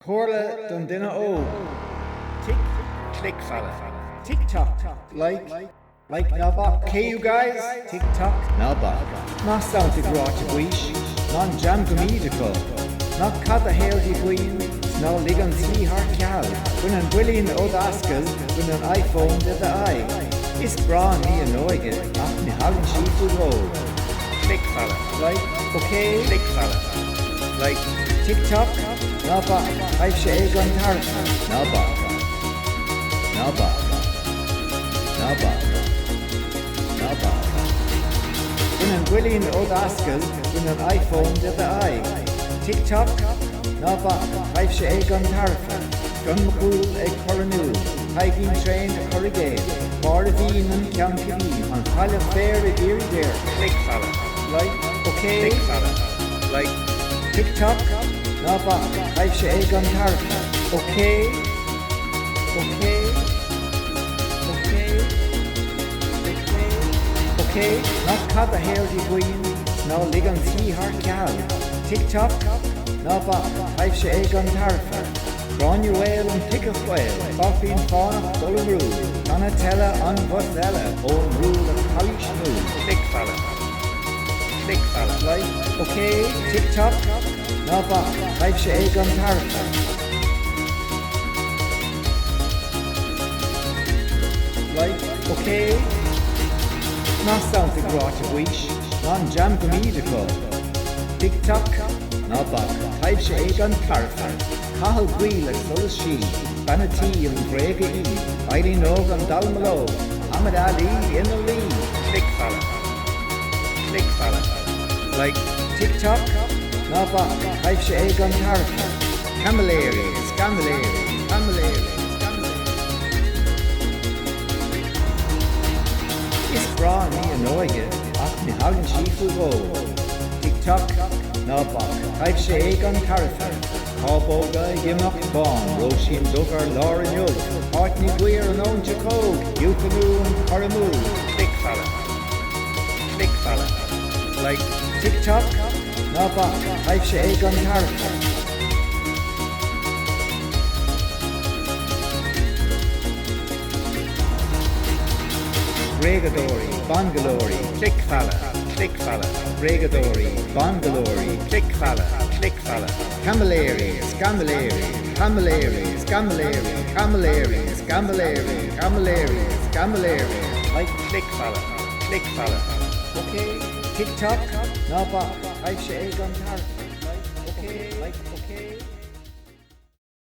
Corla dun dinner o. Tick, Click fella. Tik Tok, like Ná Bac. Okay, you guys? Tik Tok Ná Bac. Ná sound to grow to wish, non jam comedical. Ná cad a hail di gwyn, sná ligan si har cal. When an brilliant old askel, when an iPhone did the eye. Is brawn me annoyed, ach me hagen she to go. Click fella. Like, okay? Click fella. Like, Tik Tok Ná Bac. Taibhse an tairbhe. Ná Bac. Ná Bac. Ná Bac. Ná Bac. When an brilliant old askel, when an iPhone did the eye. Tik Tok Ná Bac. Taibhse an tairbhe. Gun McCool Coranú. Hiking train a corrigate. Bar of Ian and County on Pile of Fair a Deary there. Click fella. Like, okay? Click fella. Like, Tik Tok Ná Bac. Taibhse an tairbhe. Okay? Okay? Okay? Okay? Not cad a hair di gwyn, sná ligan si har cal. Tik Tok Ná Bac. Taibhse an tairbhe. Bron your whale and pick a whale. Boffin fauna full of rule. Donatella on Bosella. Own rule of Polish move. Click fella. Click fella. Like, okay? Tik Tok Ná Bac. Taibhse an tairbhe. Like, okay? Ná sound to grow to wish, non jam comedical. Tik Tok Ná Bac. Taibhse an tairbhe. Cathal Ó Catháin she, Banatee and Grega E, Eileen Og and Dalmalo, Muhammad Ali in the lead. Click fella. Click fella. Like, Tik Tok Ná Bac. Taibhse an tairbhe. Camilleri, Scamilleri, Camilleri, Is brawn me annoyed, ach me hagen she fu go. Tik Tok Ná Bac. Taibhse an tairbhe. Cowboga, Gimmock, Bon, Roisin, Duggar, Lauren Yoke, Hartney, Weir, and Own Jacob, Eucanu, and Coramoo. Click fella. Click fella. Like, Tik Tok Ná Bac. Taibhse an tairbhe. Regadori, Bangalore, Click fella. Click fella. Regadori, Bangalore, Click fella. Click fella. Camilleri, Scamilleri, Camilleri, Scamilleri, Camilleri, Scamilleri, Camilleri, Scamilleri. Like, Click fella. Click fella. okay? Tik Tok Ná Bac. Taibhse an tairbhe.